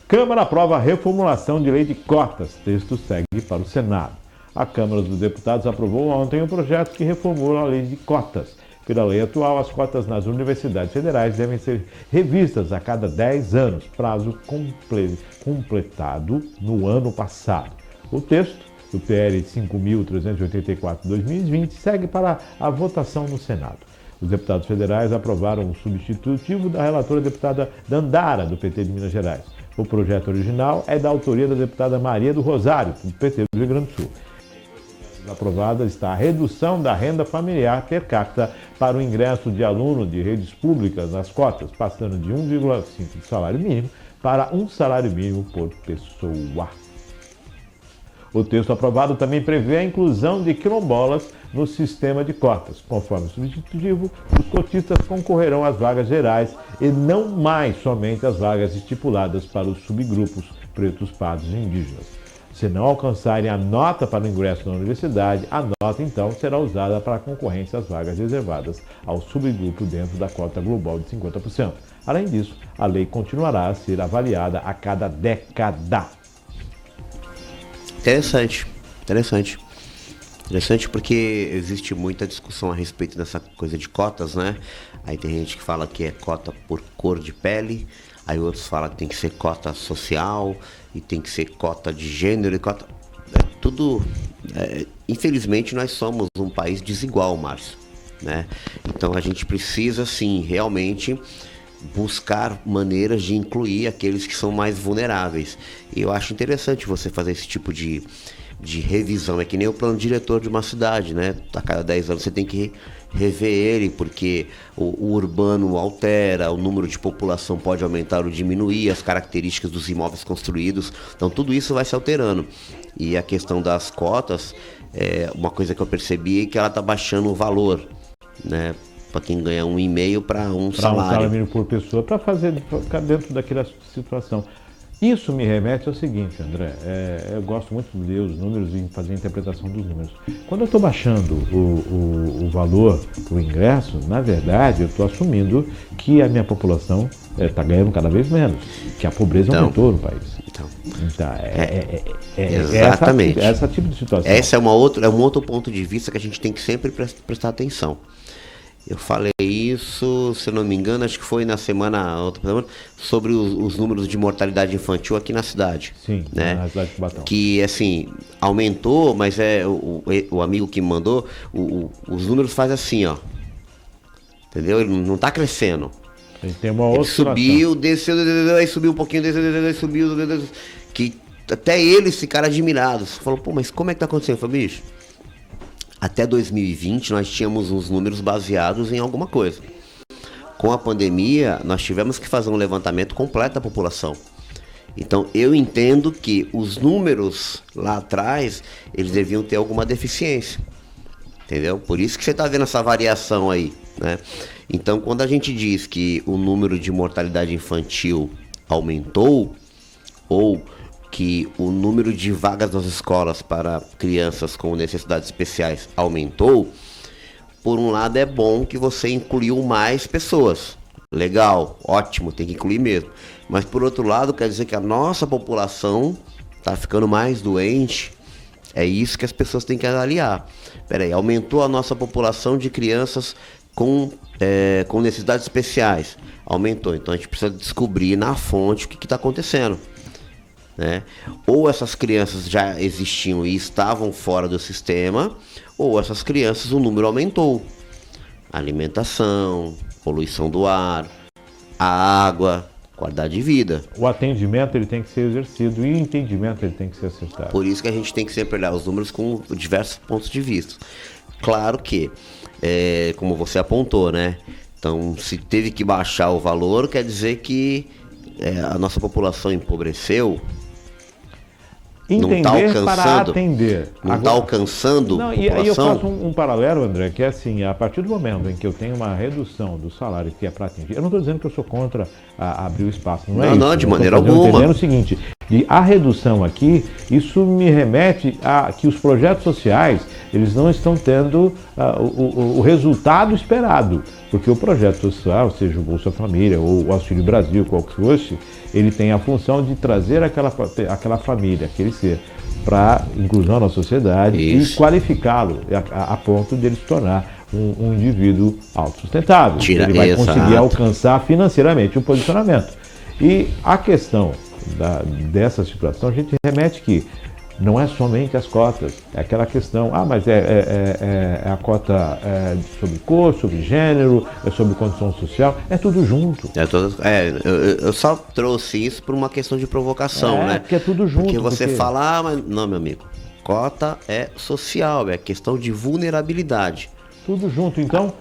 Câmara aprova a reformulação de lei de cotas. Texto segue para o Senado. A Câmara dos Deputados aprovou ontem um projeto que reformula a lei de cotas. Pela lei atual, as cotas nas universidades federais devem ser revistas a cada 10 anos, prazo completado no ano passado. O texto do PL 5.384/2020 segue para a votação no Senado. Os deputados federais aprovaram o substitutivo da relatora deputada Dandara, do PT de Minas Gerais. O projeto original é da autoria da deputada Maria do Rosário, do PT do Rio Grande do Sul. Aprovada está a redução da renda familiar per capita para o ingresso de aluno de redes públicas nas cotas, passando de 1,5 de salário mínimo para 1 salário mínimo por pessoa. O texto aprovado também prevê a inclusão de quilombolas no sistema de cotas. Conforme o substitutivo, os cotistas concorrerão às vagas gerais e não mais somente às vagas estipuladas para os subgrupos pretos, pardos e indígenas. Se não alcançarem a nota para o ingresso na universidade, a nota então será usada para a concorrência às vagas reservadas ao subgrupo dentro da cota global de 50%. Além disso, a lei continuará a ser avaliada a cada década. Interessante porque existe muita discussão a respeito dessa coisa de cotas, né? Aí tem gente que fala que é cota por cor de pele, aí outros falam que tem que ser cota social e tem que ser cota de gênero e cota... Infelizmente nós somos um país desigual, Márcio, né? Então a gente precisa sim realmente buscar maneiras de incluir aqueles que são mais vulneráveis. E eu acho interessante você fazer esse tipo de revisão. É que nem o plano diretor de uma cidade, né? A cada 10 anos você tem que rever ele, porque o urbano altera, o número de população pode aumentar ou diminuir, as características dos imóveis construídos. Então tudo isso vai se alterando. E a questão das cotas, uma coisa que eu percebi é que ela está baixando o valor, né? Para quem ganha 1,5 para um salário. Um salário mínimo por pessoa, para ficar dentro daquela situação. Isso me remete ao seguinte, André, eu gosto muito de ler os números e fazer a interpretação dos números. Quando eu estou baixando o valor do ingresso, na verdade eu estou assumindo que a minha população está ganhando cada vez menos, que a pobreza aumentou no país. Exatamente. Essa tipo de situação. Esse é um outro ponto de vista que a gente tem que sempre prestar atenção. Eu falei isso, se eu não me engano, acho que foi na outra semana, sobre os números de mortalidade infantil aqui na cidade. Sim, né? Na cidade de Cubatão. Que, assim, aumentou, mas o amigo que me mandou, os números fazem assim, ó. Entendeu? Ele não tá crescendo. Ele tem uma outra subiu, desceu, aí subiu um pouquinho, desceu, subiu, que até eles ficaram admirados. Falou, pô, mas como é que tá acontecendo? Eu falei, bicho, até 2020 nós tínhamos uns números baseados em alguma coisa. Com a pandemia, nós tivemos que fazer um levantamento completo da população. Então, eu entendo que os números lá atrás, eles deviam ter alguma deficiência. Entendeu? Por isso que você está vendo essa variação aí, né? Então, quando a gente diz que o número de mortalidade infantil aumentou, ou que o número de vagas nas escolas para crianças com necessidades especiais aumentou, por um lado é bom que você incluiu mais pessoas. Legal, ótimo, tem que incluir mesmo. Mas por outro lado, quer dizer que a nossa população está ficando mais doente. É isso que as pessoas têm que avaliar. Peraí, aumentou a nossa população de crianças com necessidades especiais. Aumentou, então a gente precisa descobrir na fonte o que está acontecendo. Né? Ou essas crianças já existiam e estavam fora do sistema, ou essas crianças o número aumentou. Alimentação, poluição do ar, a água, qualidade de vida. O atendimento ele tem que ser exercido e o entendimento ele tem que ser acertado. Por isso que a gente tem que sempre olhar os números com diversos pontos de vista. Claro que, como você apontou, né? Então, se teve que baixar o valor, quer dizer que a nossa população empobreceu. Entender não está alcançando, para atender. Não está alcançando. Não, e aí eu faço um paralelo, André, que é assim, a partir do momento em que eu tenho uma redução do salário que é para atingir, eu não estou dizendo que eu sou contra abrir o espaço, não é isso. Não, de maneira alguma. Entendendo o seguinte, E a redução aqui, isso me remete a que os projetos sociais, eles não estão tendo o resultado esperado, porque o projeto social, seja o Bolsa Família ou o Auxílio Brasil, qual que fosse, ele tem a função de trazer aquela família, aquele ser, para inclusão na sociedade e qualificá-lo a ponto de ele se tornar um indivíduo autossustentável. Ele vai conseguir alcançar financeiramente o posicionamento. E a questão dessa situação, a gente remete que não é somente as cotas, é aquela questão, mas é a cota sobre cor, sobre gênero, é sobre condição social, é tudo junto. Eu só trouxe isso por uma questão de provocação, né? Porque é tudo junto. Porque você fala, mas não, meu amigo, cota é social, é questão de vulnerabilidade. Tudo junto, então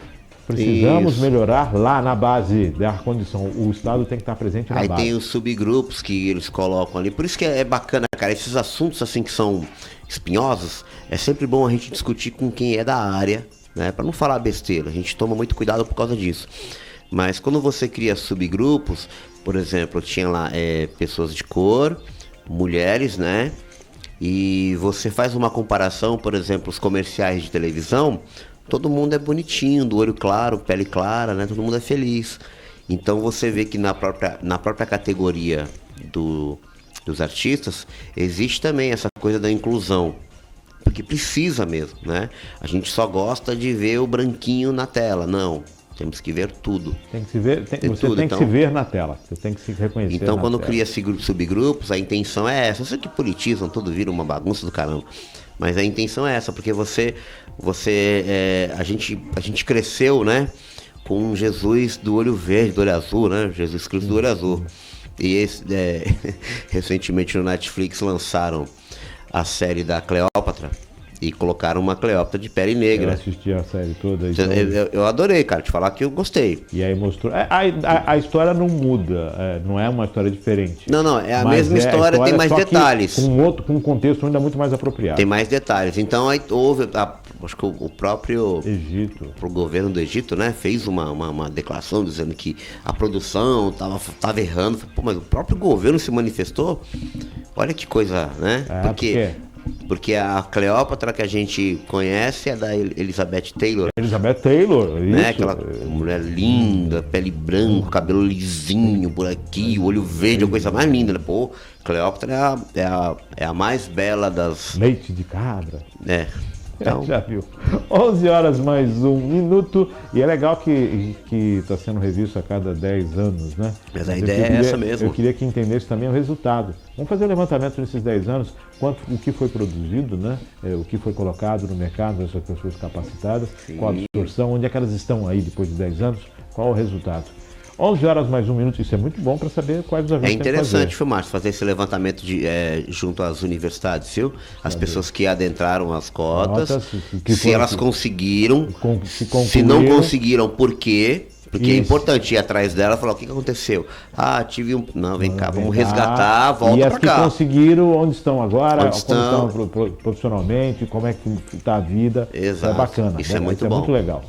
precisamos melhorar lá na base da condição. O Estado tem que estar presente na base. Aí tem os subgrupos que eles colocam ali. Por isso que é bacana, cara. Esses assuntos assim que são espinhosos, é sempre bom a gente discutir com quem é da área, né? Para não falar besteira. A gente toma muito cuidado por causa disso. Mas quando você cria subgrupos, por exemplo, tinha lá pessoas de cor, mulheres, né? E você faz uma comparação, por exemplo, os comerciais de televisão. Todo mundo é bonitinho, do olho claro, pele clara, né? Todo mundo é feliz. Então você vê que na própria categoria dos artistas, existe também essa coisa da inclusão. Porque precisa mesmo, né? A gente só gosta de ver o branquinho na tela. Não, temos que ver tudo. Tem que se ver, você tem que se ver na tela, você tem que se reconhecer. Então quando cria subgrupos, a intenção é essa. Eu sei que politizam, tudo vira uma bagunça do caramba. Mas a intenção é essa, porque a gente cresceu, né, com Jesus do olho verde, do olho azul, né, Jesus Cristo do olho azul. E recentemente no Netflix lançaram a série da Cleópatra e colocaram uma Cleópatra de pele negra. Eu assisti a série toda. Então... Eu adorei, cara, te falar que eu gostei. E aí mostrou... A história não muda, não é uma história diferente. Não, é a mesma história, tem mais detalhes. Com um contexto ainda muito mais apropriado. Tem mais detalhes. Então aí houve, acho que o próprio Egito, o governo do Egito, né, fez uma declaração dizendo que a produção tava errando. Pô, mas o próprio governo se manifestou. Olha que coisa, né? Porque a Cleópatra que a gente conhece é da Elizabeth Taylor. Elizabeth Taylor, isso. Né? Aquela mulher linda, pele branca, cabelo lisinho por aqui, olho verde, a coisa mais linda, né? Pô, Cleópatra é a mais bela das... Leite de cabra. Então... Já viu. 11 horas mais 1 minuto. E é legal que está sendo revisto a cada 10 anos, né? Mas a ideia é essa mesmo. Eu queria que entendesse também o resultado. Vamos fazer um levantamento nesses 10 anos, o que foi produzido, né? O que foi colocado no mercado, essas pessoas capacitadas, qual a absorção, onde é que elas estão aí depois de 10 anos, qual o resultado. 11 horas mais 1 minuto, isso é muito bom para saber quais os avanços. É interessante, Márcio, fazer esse levantamento junto às universidades, viu? As pessoas que adentraram as cotas, se elas conseguiram, se não conseguiram, por quê? Porque é importante ir atrás dela e falar, o que aconteceu? Tive um... Não, vem cá, vamos resgatar, volta pra cá. E as que conseguiram, onde estão agora, como estão profissionalmente, como é que está a vida. Exato. É bacana, isso é muito bom. É muito legal.